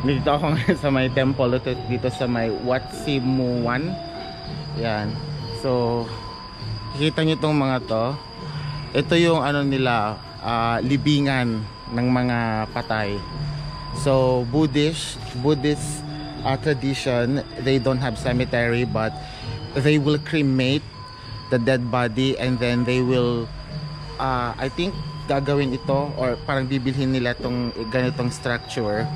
Dito ako ngayon sa may temple, dito sa may Wat Simuan. Yan. So, nakita nyo itong mga to. Ito yung ano nila, libingan ng mga patay. So, Buddhist tradition, they don't have cemetery, but they will cremate the dead body and then they will, I think, gagawin ito or parang bibilhin nila itong ganitong structure.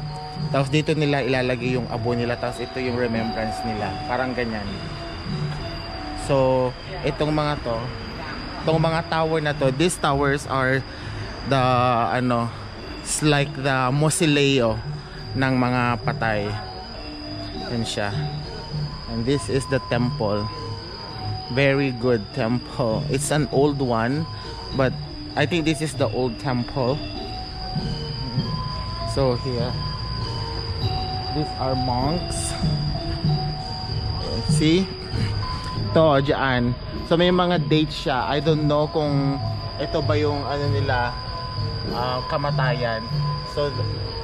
Tapos dito nila ilalagay yung abo nila, tapos ito yung remembrance nila. Parang ganyan. So, itong mga to, itong mga tower na to, these towers are the, it's like the mausoleo ng mga patay. Yan siya. And this is the temple. Very good temple. It's an old one, but I think this is the old temple. So here, these are monks. See? Ito, dyan. So may mga dates siya. I don't know kung ito ba yung ano nila, kamatayan. So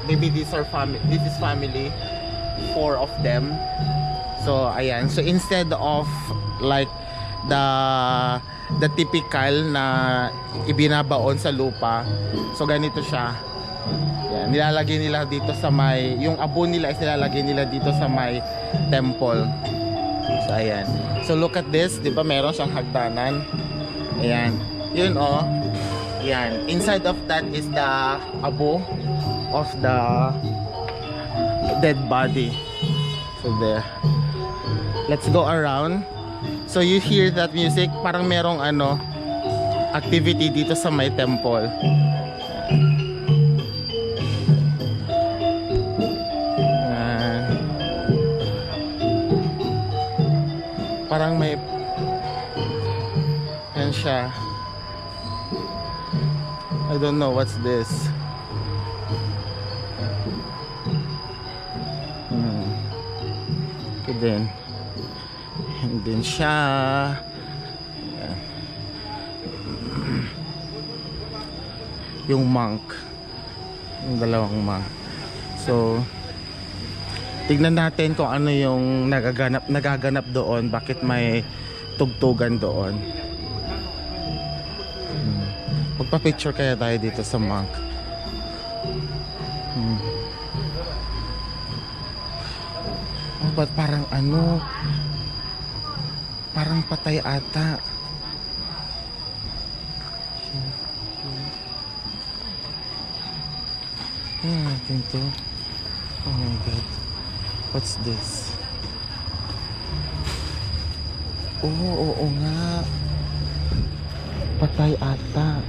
maybe these are family. This is family. 4 of them. So ayan. So instead of like the typical na ibinabaon sa lupa, so ganito siya. Yan, nilalagay nila dito sa may, yung abo nila is nilalagay nila dito sa may temple. So ayan. So look at this, 'di ba meron siyang hagdanan. Ayan. Yun oh. Ayan. Inside of that is the abo of the dead body. So there. Let's go around. So you hear that music, parang merong activity dito sa may temple. Parang may yan siya. I don't know what's this. Okay din. And then siya. Ayan. Yung monk. Yung dalawang monk. So tignan natin kung ano yung nagaganap doon, bakit may tugtugan doon. Magpa-picture kaya tayo dito sa monk. Oh, but parang parang patay ata. Natin to. Oh my god. What's this? Oo nga. Patay ata.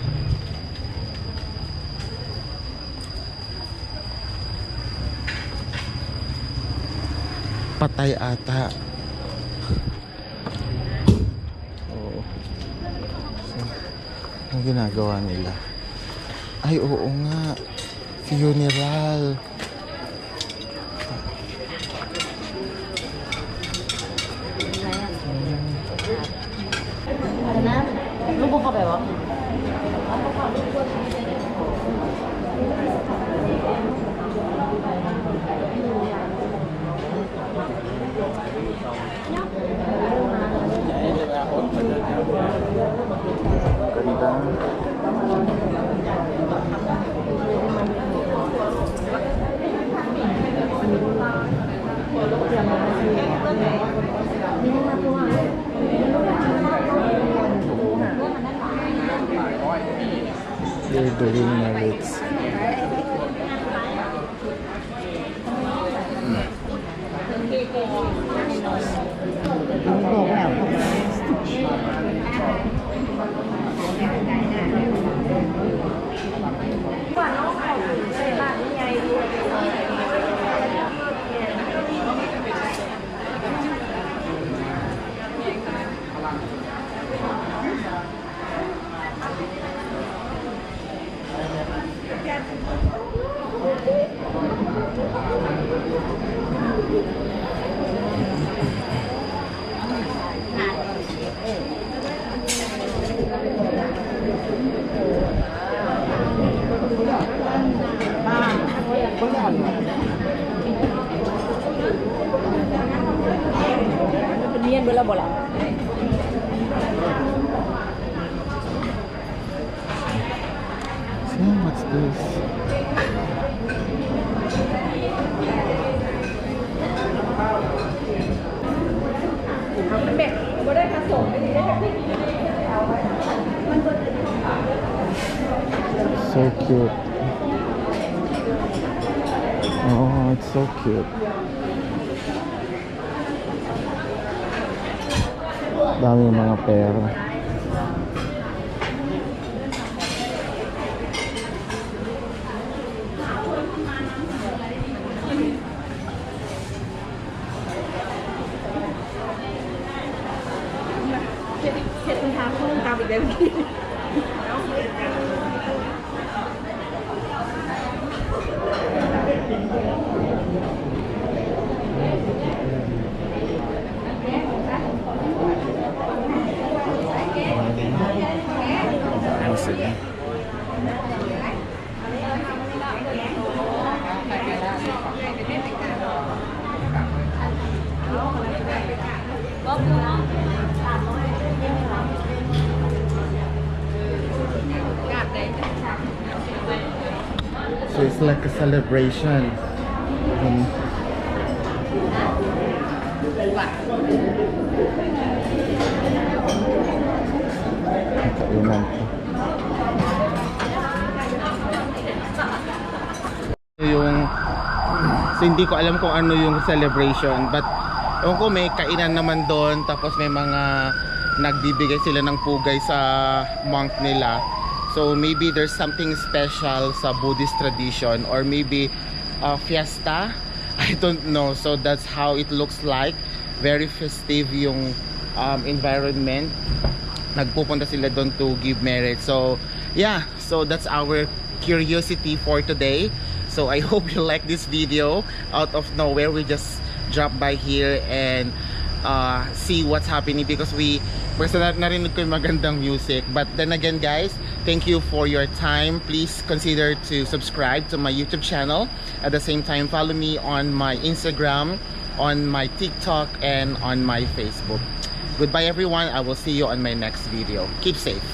Patay ata. Oo. So, ang ginagawa nila? Ay, oo nga. Funeral. Lubog ka ba yun? They're doing merits. Bola-bola. So, what's this? So cute. Oh, it's so cute. Daming mga pera. So it's like a celebration. Kainan ko. So hindi ko alam kung ano yung celebration, but ewan ko, may kainan naman doon, tapos may mga nagbibigay sila ng pugay sa monk nila. So maybe there's something special sa Buddhist tradition, or maybe fiesta. I don't know. So that's how it looks like. Very festive yung environment. Nagpupunta sila doon to give merit. So yeah, so that's our curiosity for today. So I hope you like this video. Out of nowhere, we just dropped by here and see what's happening, because personal narinig ko yung magandang music. But then again, guys, thank you for your time. Please consider to subscribe to my YouTube channel. At the same time, follow me on my Instagram, on my TikTok, and on my Facebook. Goodbye everyone. I will see you on my next video. Keep safe.